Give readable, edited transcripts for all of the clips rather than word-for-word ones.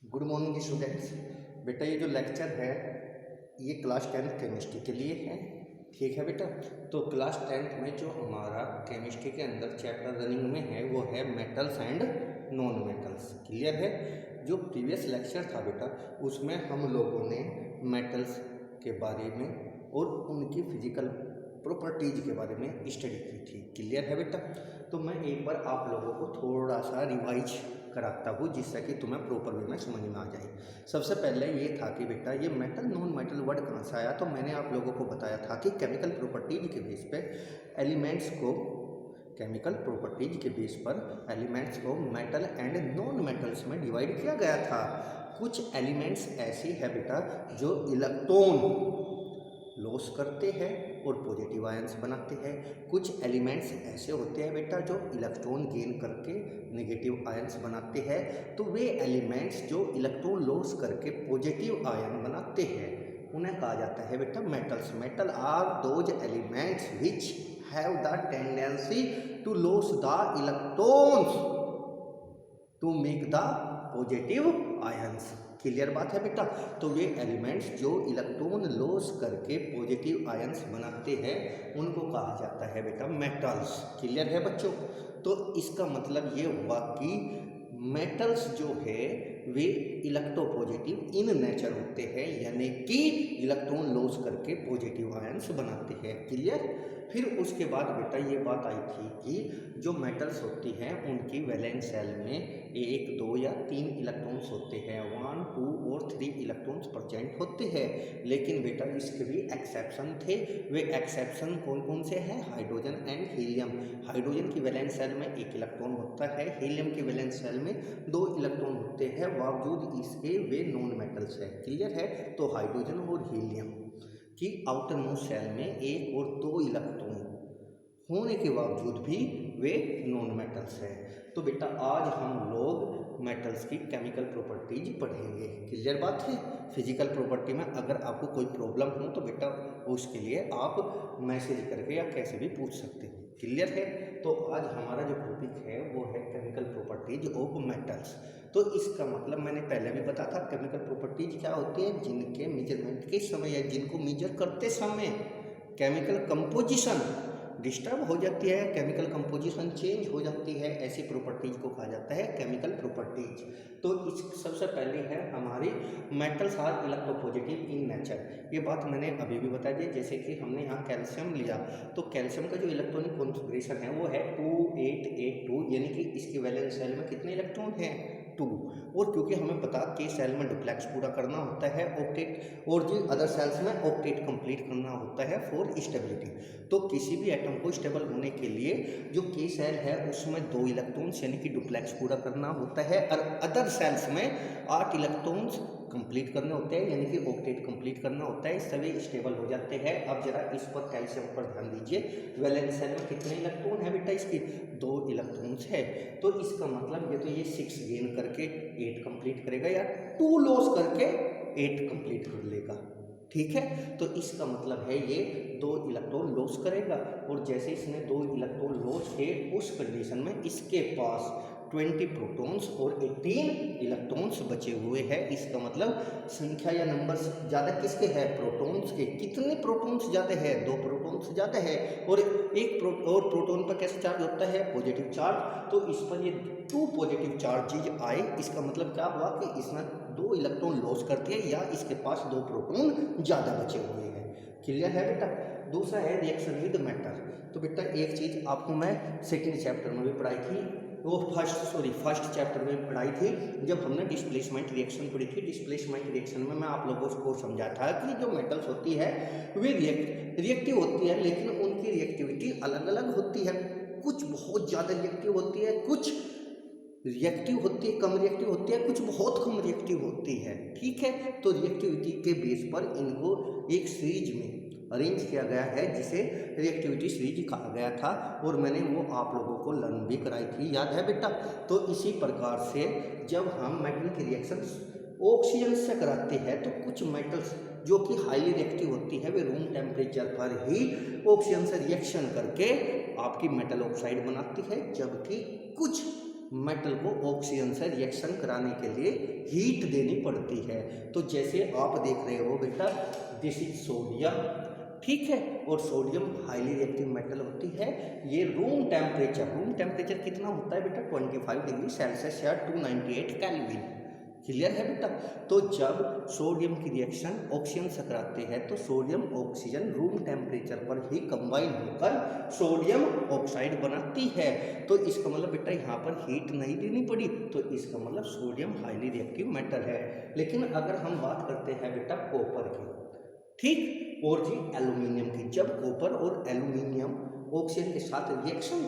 Good morning students. बेटा ये जो लेक्चर है ये क्लास 10th केमिस्ट्री के लिए है। ठीक है बेटा। तो क्लास 10th में जो हमारा केमिस्ट्री के अंदर चैप्टर रनिंग में है वो है metals and non metals. Clear है। जो प्रीवियस लेक्चर था बेटा उसमें हम लोगों ने मेटल्स के बारे में और उनकी फिजिकल प्रॉपर्टीज के बारे में स्टडी की थी। क्लियर है बेटा। तो मैं एक बार आप लोगों को थोड़ा सा रिवाइज कराता हूँ जिससे कि तुम्हें प्रॉपर वे में समझ में आ जाए। सबसे पहले ये था कि बेटा ये मेटल नॉन मेटल वर्ड कहाँ से आया, तो मैंने आप लोगों को बताया था कि केमिकल प्रॉपर्टीज के बेस पे एलिमेंट्स को केमिकल प्रॉपर्टीज के बेस पर एलिमेंट्स को मेटल एंड नॉन मेटल्स में डिवाइड किया गया था। कुछ एलिमेंट्स ऐसी है बेटा जो इलेक्ट्रॉन लॉस करते हैं और पॉजिटिव आयंस बनाते हैं। कुछ एलिमेंट्स ऐसे होते हैं बेटा जो इलेक्ट्रॉन गेन करके नेगेटिव आयंस बनाते हैं। तो वे एलिमेंट्स जो इलेक्ट्रॉन लॉस करके पॉजिटिव आयन बनाते हैं उन्हें कहा जाता है बेटा metals. Metal are those elements which have the tendency to loss the electrons to make the positive ions. Clear बात है बेटा। तो वे एलिमेंट्स जो इलेक्ट्रॉन लॉस करके पॉजिटिव आयंस बनाते हैं उनको कहा जाता है बेटा मेटल्स। क्लियर है बच्चों। तो इसका मतलब ये हुआ कि मेटल्स जो है वे इलेक्ट्रोपॉजिटिव इन नेचर होते हैं, यानी कि इलेक्ट्रॉन लॉस करके पॉजिटिव आयंस बनाते हैं। क्लियर। फिर उसके बाद बेटा ये बात आई थी कि जो मेटल्स होती हैं उनकी वैलेंस सेल में 1, 2 या 3 इलेक्ट्रॉन्स होते हैं। 1, 2 और 3 इलेक्ट्रॉन्स प्रेजेंट होते हैं। लेकिन बेटा इसके भी एक्सेप्शन थे। वे एक्सेप्शन कौन कौन से हैं? Hydrogen and helium. हाइड्रोजन की वैलेंस सेल में 1 इलेक्ट्रॉन होता है, हीलियम की वैलेंस सेल में 2 इलेक्ट्रॉन होते हैं, बावजूद इसके वे नॉन मेटल्स है। क्लियर है। तो हाइड्रोजन और हीलियम कि आउटर मोस्ट सेल में 1 और 2 इलेक्ट्रॉन होने के बावजूद भी वे नॉन मेटल्स हैं। तो बेटा आज हम लोग मेटल्स की केमिकल प्रॉपर्टीज पढ़ेंगे। क्लियर बात है। फिजिकल प्रॉपर्टी में अगर आपको कोई प्रॉब्लम हो तो बेटा उसके लिए आप मैसेज करके या कैसे भी पूछ सकते हो। क्लियर है। तो आज हमारा जो टॉपिक है वो है केमिकल प्रॉपर्टीज ऑफ मेटल्स। तो इसका मतलब मैंने पहले भी बताया था केमिकल प्रॉपर्टीज क्या होती है, जिनके मेजरमेंट के समय या जिनको मेजर करते समय केमिकल कंपोजिशन डिस्टर्ब हो जाती है, केमिकल कंपोजिशन चेंज हो जाती है, ऐसी प्रॉपर्टीज को कहा जाता है केमिकल प्रॉपर्टीज। तो इस सबसे पहले है हमारी metals are electropositive in nature. ये बात मैंने अभी भी बता दी। जैसे कि हमने यहाँ कैल्शियम लिया तो कैल्शियम का जो इलेक्ट्रॉनिक कॉन्फ़िगरेशन है वो है 2 8 8 2, यानी कि इसकी वैलेंस सेल में कितने इलेक्ट्रॉन हैं? 2। और क्योंकि हमें पता कि सेल में डुप्लेक्स पूरा करना होता है ऑक्टेट, और जो अदर सेल्स में ऑक्टेट कंप्लीट करना होता है फॉर स्टेबिलिटी। तो किसी भी एटम को स्टेबल होने के लिए जो के सेल है उसमें 2 इलेक्ट्रॉन्स यानी कि डुप्लेक्स पूरा करना होता है, और अदर सेल्स में 8 इलेक्ट्रॉन्स कंप्लीट करने होते हैं, यानी कि ऑक्टेट कंप्लीट करना होता है, सभी स्टेबल हो जाते हैं। अब जरा इस पर कैल्शियम पर ध्यान दीजिए। वैलेंस सेल में कितने इलेक्ट्रॉन है बेटा? इसकी 2 इलेक्ट्रॉन्स है। तो इसका मतलब ये तो ये 6 गेन करके 8 कंप्लीट करेगा, या 2 लॉस करके 8 कंप्लीट कर लेगा। ठीक है। तो इसका मतलब है ये 2 इलेक्ट्रॉन लॉस करेगा, और जैसे इसने 2 इलेक्ट्रॉन लॉस किए उस कंडीशन में इसके पास 20 प्रोटॉन्स और 18 इलेक्ट्रॉन्स बचे हुए हैं। इसका मतलब संख्या या नंबर्स ज़्यादा किसके है? प्रोटॉन्स के। कितने प्रोटॉन्स ज़्यादा है? 2 प्रोटॉन्स ज़्यादा है। और और प्रोटॉन पर कैसे चार्ज होता है? Positive charge. तो इस पर ये 2 पॉजिटिव चार्जेज आए। इसका मतलब क्या हुआ कि इसने 2 इलेक्ट्रॉन लॉस कर दिए, या इसके पास 2 प्रोटॉन ज़्यादा बचे हुए हैं। क्लियर है बेटा। दूसरा है रिएक्शन विद मैटर। तो बेटा एक चीज़ आपको मैं सेकेंड चैप्टर में भी पढ़ाई थी, वो फर्स्ट चैप्टर में पढ़ाई थी जब हमने डिस्प्लेसमेंट रिएक्शन पढ़ी थी। डिस्प्लेसमेंट रिएक्शन में मैं आप लोगों को समझा था कि जो मेटल्स होती है वे रिएक्टिव होती है, लेकिन उनकी रिएक्टिविटी अलग अलग होती है। कुछ बहुत ज़्यादा रिएक्टिव होती है, कुछ रिएक्टिव होती है, कम रिएक्टिव होती है, कुछ बहुत कम रिएक्टिव होती है। ठीक है। तो रिएक्टिविटी के बेस पर इनको एक सीरीज में अरेंज किया गया है जिसे रिएक्टिविटी सीरीज कहा गया था, और मैंने वो आप लोगों को लर्न भी कराई थी, याद है बेटा। तो इसी प्रकार से जब हम मेटल की रिएक्शन ऑक्सीजन से कराते हैं तो कुछ मेटल्स जो कि हाईली रिएक्टिव होती है वे रूम टेम्परेचर पर ही ऑक्सीजन से रिएक्शन करके आपकी मेटल ऑक्साइड बनाती है, जबकि कुछ मेटल को ऑक्सीजन से रिएक्शन कराने के लिए हीट देनी पड़ती है। तो जैसे आप देख रहे हो बेटा, दिस इज सोडियम, ठीक है, और सोडियम हाईली रिएक्टिव मेटल होती है। ये रूम टेम्परेचर कितना होता है बेटा, 25 डिग्री सेल्सियस या 298 केल्विन। क्लियर है बेटा। तो जब सोडियम की रिएक्शन ऑक्सीजन से कराते हैं तो सोडियम ऑक्सीजन रूम टेम्परेचर पर ही कंबाइन होकर सोडियम ऑक्साइड बनाती है। तो इसका मतलब बेटा यहाँ पर हीट नहीं देनी पड़ी, तो इसका मतलब सोडियम हाईली रिएक्टिव मेटल है। लेकिन अगर हम बात करते हैं बेटा कॉपर की, ठीक, और जी एल्यूमिनियम की, जब कॉपर और एल्यूमिनियम ऑक्सीजन के साथ रिएक्शन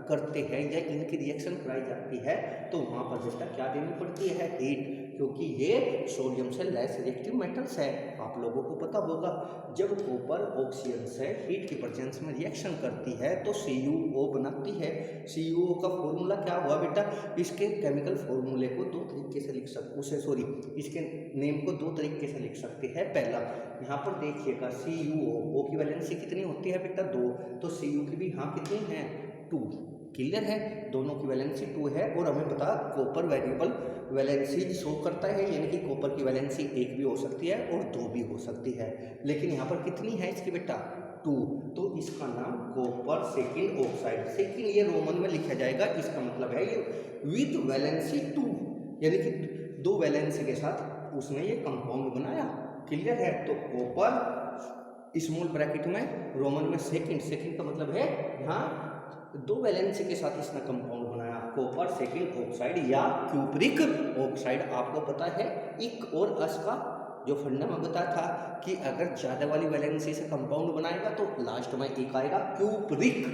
करते हैं या इनकी रिएक्शन कराई जाती है तो वहाँ पर बेटा क्या देनी पड़ती है, हीट, क्योंकि ये सोडियम से लेस रिएक्टिव मेटल्स है। आप लोगों को पता होगा जब कॉपर ऑक्सीजन से हीट की प्रेजेंस में रिएक्शन करती है तो CuO बनाती है। CuO का फॉर्मूला क्या हुआ बेटा, इसके केमिकल फॉर्मूले को दो तरीके से लिख सकते, इसके नेम को दो तरीके से लिख सकते हैं। पहला, यहाँ पर देखिएगा CuO की वैलेंसी कितनी होती है बेटा, 2, तो Cu की भी यहाँ कितनी है, 2। क्लियर है, दोनों की वैलेंसी 2 है। और हमें पता कॉपर वेरिएबल वैलेंसी शो करता है, यानी कि कॉपर की वैलेंसी 1 भी हो सकती है और 2 भी हो सकती है, लेकिन यहाँ पर कितनी है इसकी बेटा, 2। तो इसका नाम कॉपर सेकेंड ऑक्साइड, सेकेंड ये रोमन में लिखा जाएगा, इसका मतलब है ये विद वैलेंसी 2, यानी कि 2 वैलेंसी के साथ उसने ये कंपाउंड बनाया। क्लियर है, तो कॉपर स्मॉल ब्रैकेट में रोमन में सेकेंड का मतलब है यहाँ 2 वैलेंसी के साथ इसने कंपाउंड बनाया, कॉपर सेकेंड ऑक्साइड या क्यूप्रिक ऑक्साइड। आपको पता है इक और अस का जो फंडा में बताया था कि अगर ज़्यादा वाली वैलेंसी से कंपाउंड बनाएगा तो लास्ट में एक आएगा क्यूप्रिक।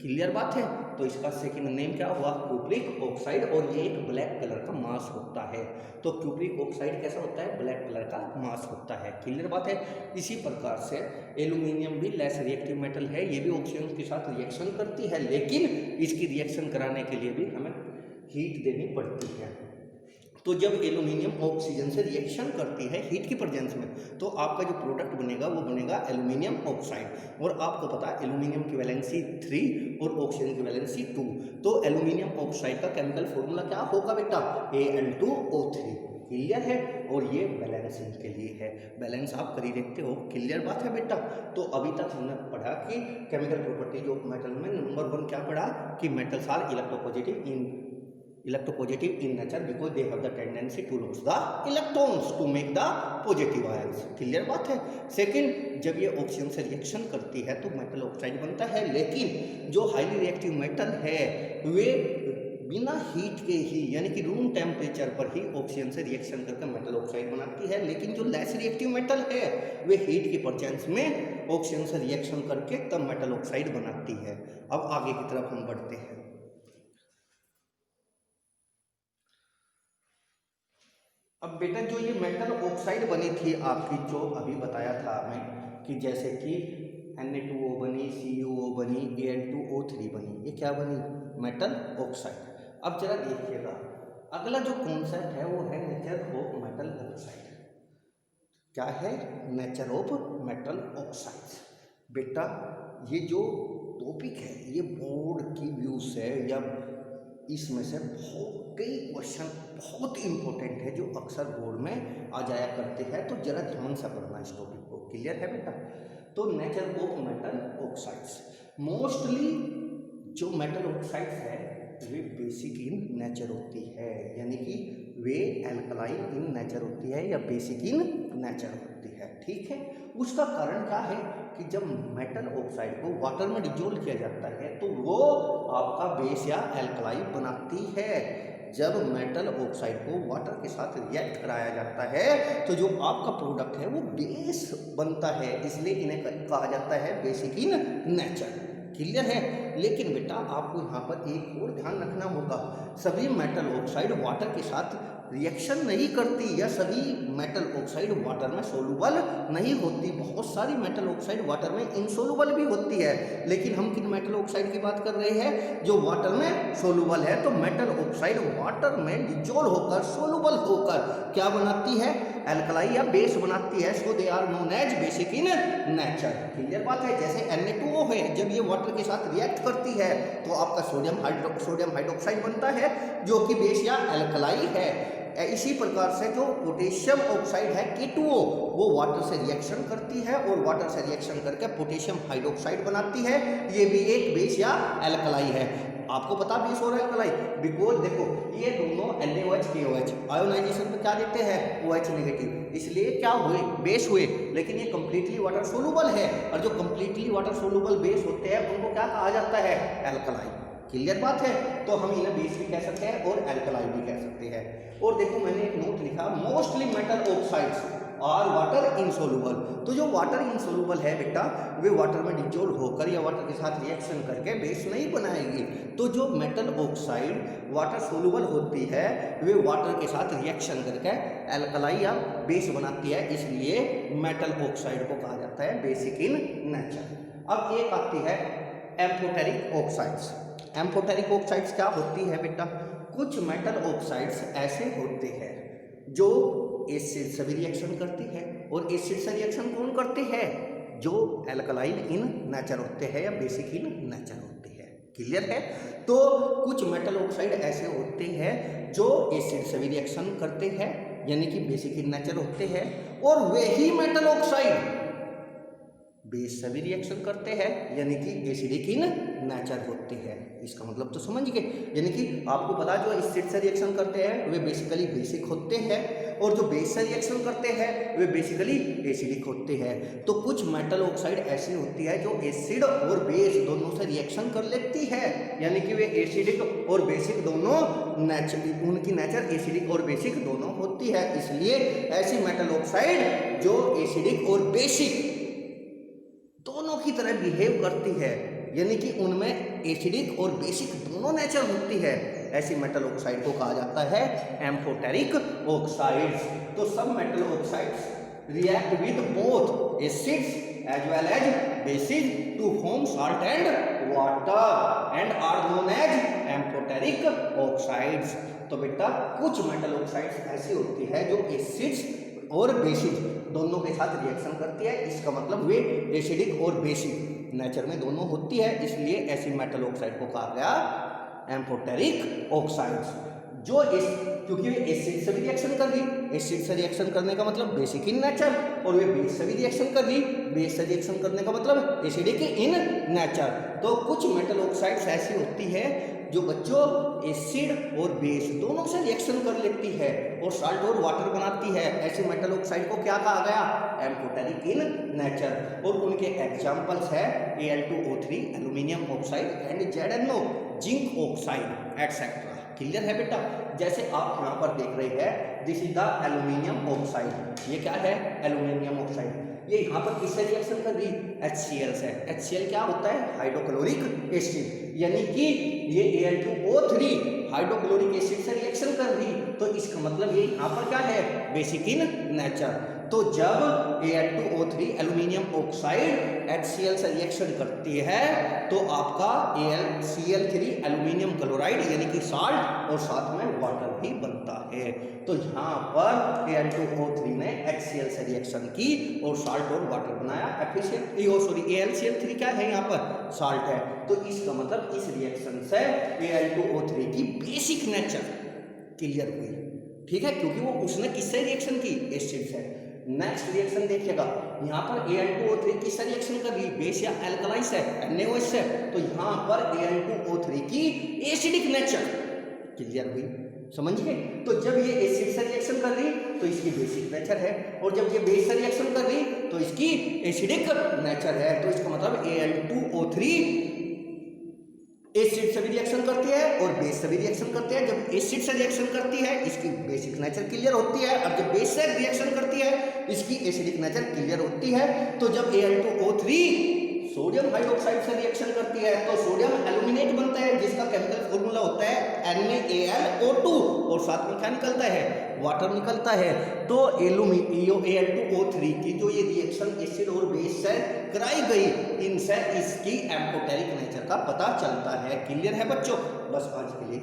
क्लियर बात है, तो इसका सेकंड नेम क्या हुआ, क्यूप्रिक ऑक्साइड, और ये एक ब्लैक कलर का मास होता है। तो क्यूप्रिक ऑक्साइड कैसा होता है, ब्लैक कलर का मास होता है। क्लियर बात है। इसी प्रकार से एल्यूमिनियम भी लेस रिएक्टिव मेटल है, ये भी ऑक्सीजन के साथ रिएक्शन करती है, लेकिन इसकी रिएक्शन कराने के लिए भी हमें हीट देनी पड़ती है। तो जब एल्यूमिनियम ऑक्सीजन से रिएक्शन करती है हीट की प्रेजेंस में, तो आपका जो प्रोडक्ट बनेगा वो बनेगा एल्यूमिनियम ऑक्साइड। और आपको पता है एल्यूमिनियम की वैलेंसी 3 और ऑक्सीजन की वैलेंसी 2। तो एल्यूमिनियम ऑक्साइड का केमिकल फॉर्मूला क्या होगा बेटा, Al2O3। क्लियर है, और ये बैलेंसिंग के लिए है, बैलेंस आप कर ही देखते हो। क्लियर बात है बेटा। तो अभी तक हमने पढ़ा कि केमिकल प्रॉपर्टीज ऑफ मेटल में नंबर 1 क्या पढ़ा कि metals are electropositive in nature because they have the tendency to lose the electrons to make the positive ions. Clear बात है। सेकंड, जब ये ऑक्सीजन से रिएक्शन करती है तो मेटल ऑक्साइड बनता है, लेकिन जो हाईली रिएक्टिव मेटल है वे बिना हीट के ही, यानी कि रूम टेम्परेचर पर ही ऑक्सीजन से रिएक्शन करके मेटल ऑक्साइड बनाती है। लेकिन जो लेस रिएक्टिव मेटल है वे हीट की प्रेजेंस में ऑक्सीजन से रिएक्शन करके तब मेटल ऑक्साइड बनाती है। अब आगे की तरफ हम बढ़ते हैं। अब बेटा जो ये मेटल ऑक्साइड बनी थी आपकी, जो अभी बताया था हमें कि जैसे कि Na2O बनी, CuO बनी, Al2O3 बनी, ये क्या बनी, मेटल ऑक्साइड। अब जरा देखिएगा, अगला जो कॉन्सेप्ट है वो है नेचर ऑफ मेटल ऑक्साइड। क्या है, नेचर ऑफ मेटल ऑक्साइड। बेटा ये जो टॉपिक है ये बोर्ड की व्यू से या इसमें से कई क्वेश्चन बहुत इंपॉर्टेंट है जो अक्सर बोर्ड में आ जाया करते हैं, तो जरा ध्यान से पढ़ना इस टॉपिक को। क्लियर है बेटा। तो nature of metal oxides, mostly जो मेटल ऑक्साइड्स है वे बेसिक इन नेचर होती है, यानी कि वे एल्कलाइन इन नेचर होती है या बेसिक इन नेचर होती है। ठीक है, उसका कारण क्या है कि जब मेटल ऑक्साइड को वाटर में डिजोल्व किया जाता है तो वो आपका बेस या एल्कलाई बनाती है। जब मेटल ऑक्साइड को वाटर के साथ रिएक्ट कराया जाता है तो जो आपका प्रोडक्ट है वो बेस बनता है, इसलिए इन्हें कहा जाता है बेसिक इन नेचर। क्लियर है। लेकिन बेटा आपको यहाँ पर एक और ध्यान रखना होगा, सभी मेटल ऑक्साइड वाटर के साथ रिएक्शन नहीं करती या सभी मेटल ऑक्साइड वाटर में सोलूबल नहीं होती। बहुत सारी मेटल ऑक्साइड वाटर में इनसोलूबल भी होती है, लेकिन हम किन मेटल ऑक्साइड की बात कर रहे हैं, जो वाटर में सोलूबल है। तो मेटल ऑक्साइड वाटर में डिजोल्व होकर सोलूबल होकर क्या बनाती है, एल्कलाई या बेस बनाती है। So they are known as basic in nature. Clear बात है। जैसे Na2O है, जब ये वाटर के साथ रिएक्ट करती है तो आपका सोडियम हाइड्रोक्साइड बनता है जो कि बेस या एल्कलाई है। इसी प्रकार से जो पोटेशियम ऑक्साइड है K2O वो वाटर से रिएक्शन करती है और वाटर से रिएक्शन करके पोटेशियम हाइड्रोक्साइड बनाती है। ये भी एक बेस या एल्कलाई है। आपको पता बेस और एल्कलाई, बिकॉज देखो ये दोनों NaOH KOH आयोनाइजेशन में क्या देते हैं OH नेगेटिव, इसलिए क्या हुए बेस हुए, लेकिन ये कंप्लीटली वाटर सोलुबल है और जो कंप्लीटली वाटर सोलुबल बेस होते हैं उनको क्या कहा जाता है एल्कलाई। क्लियर बात है। तो हम इन्हें बेस भी कह सकते हैं और एल्कलाई भी कह सकते हैं। और देखो मैंने एक नोट लिखा, mostly metal oxides are water insoluble. तो जो वाटर इनसोलुबल है बेटा वे वाटर में डिजोल्व होकर या वाटर के साथ रिएक्शन करके बेस नहीं बनाएगी। तो जो मेटल ऑक्साइड वाटर सोलुबल होती है वे वाटर के साथ रिएक्शन करके एल्कलाई या बेस बनाती है, इसलिए मेटल ऑक्साइड को कहा जाता है बेसिक इन नेचर। अब एक आती है एम्फोटेरिक ऑक्साइड्स। एम्फोटेरिक ऑक्साइड्स क्या होती है बेटा, कुछ मेटल ऑक्साइड्स ऐसे होते हैं जो एसिड से भी रिएक्शन करती है और एसिड से रिएक्शन कौन करते हैं, जो एल्कलाइन इन नेचर होते हैं या बेसिक इन नेचर होते हैं। क्लियर है। तो कुछ मेटल ऑक्साइड ऐसे होते हैं जो एसिड से भी रिएक्शन करते हैं यानी कि बेसिक इन नेचर होते हैं, और वही मेटल ऑक्साइड बेस से भी रिएक्शन करते हैं यानी कि एसिडिक इन नेचर होते हैं। इसका मतलब तो समझ गए, यानी कि आपको पता जो एसिड से रिएक्शन करते हैं वे बेसिकली बेसिक होते हैं और जो बेस से रिएक्शन करते हैं वे बेसिकली एसिडिक होते हैं। तो कुछ मेटल ऑक्साइड ऐसी होती है जो एसिड और बेस दोनों से रिएक्शन कर लेती है यानी कि वे एसिडिक और बेसिक दोनों उनकी नेचर एसिडिक और बेसिक दोनों होती है। इसलिए ऐसी मेटल ऑक्साइड जो एसिडिक और बेसिक दोनों की तरह बिहेव करती है यानी कि उनमें एसिडिक और बेसिक दोनों नेचर होती है, ऐसी मेटल ऑक्साइड को कहा जाता है एम्फोटेरिक ऑक्साइड्स। तो सब metal oxides react with both acids as well as bases to form salt and water and are known as amphoteric oxides. तो बेटा कुछ मेटल ऑक्साइड्स ऐसी होती है जो एसिड्स और बेसिक दोनों के साथ रिएक्शन करती है, इसका मतलब वे एसिडिक और बेसिक नेचर में दोनों होती है, इसलिए ऐसी मेटल ऑक्साइड को कहा गया एम्फोटेरिक ऑक्साइड्स। जो क्योंकि वे एसिड से भी रिएक्शन कर रही, एसिड से रिएक्शन करने का मतलब बेसिक इन नेचर, और वे बेस से भी रिएक्शन कर रही, बेस से रिएक्शन करने का मतलब एसिडिक इन नेचर। तो कुछ मेटल ऑक्साइड्स ऐसी होती है जो बच्चों एसिड और बेस दोनों से रिएक्शन कर लेती है और साल्ट और वाटर बनाती है, ऐसी मेटल ऑक्साइड को क्या कहा गया एम्फोटेरिक इन नेचर। और उनके एग्जांपल्स है Al2O3 aluminium oxide and ZnO zinc oxide etcetera. Clear है बेटा। जैसे आप यहाँ पर देख रहे हैं this is the aluminium oxide, ये क्या है एल्यूमिनियम ऑक्साइड, ये यहाँ पर किससे रिएक्शन कर रही HCl से। HCl क्या होता है हाइड्रोक्लोरिक एसिड, यानी कि ये Al2O3 हाइड्रोक्लोरिक एसिड से रिएक्शन कर रही, तो इसका मतलब ये यहाँ पर क्या है बेसिक इन नेचर। तो जब Al2O3 एल्यूमिनियम ऑक्साइड HCl से रिएक्शन करती है तो आपका AlCl3 एल्यूमिनियम क्लोराइड यानी कि साल्ट और साथ में वाटर भी बनता है। तो यहाँ पर Al2O3 ने HCl से रिएक्शन की और साल्ट और वाटर बनाया, AlCl3 क्या है यहाँ पर साल्ट है। तो इसका मतलब इस रिएक्शन से Al2O3 की बेसिक नेचर क्लियर हुई, ठीक है, क्योंकि वो उसने किससे रिएक्शन की एसिड से। नेक्स्ट रिएक्शन देखिएगा, यहाँ पर Al2O3 किससे रिएक्शन कर रही बेस या एल्कलाई से NaOH से, तो यहाँ पर Al2O3 की एसिडिक नेचर क्लियर हुई, समझिए। तो जब ये एसिड से रिएक्शन कर रही तो इसकी बेसिक नेचर है, और जब ये बेस से रिएक्शन कर रही तो इसकी एसिडिक नेचर है। तो इसका मतलब Al2O3 एसिड से भी रिएक्शन करती है और बेस से भी रिएक्शन करती है। जब एसिड से रिएक्शन करती है इसकी बेसिक नेचर क्लियर होती है, और जब बेस से रिएक्शन करती है इसकी एसिडिक नेचर क्लियर होती है। तो जब Al2O3 सोडियम हाइड्रोक्साइड से रिएक्शन करती है तो सोडियम एल्यूमिनेट बनता है जिसका केमिकल फॉर्मूला होता है NaAlO2, और साथ में क्या निकलता है वाटर निकलता है। तो Al2O3 की जो ये रिएक्शन एसिड और बेस से कराई गई, इनसे इसकी एम्फोटेरिक नेचर का पता चलता है। क्लियर है बच्चों, बस आज के लिए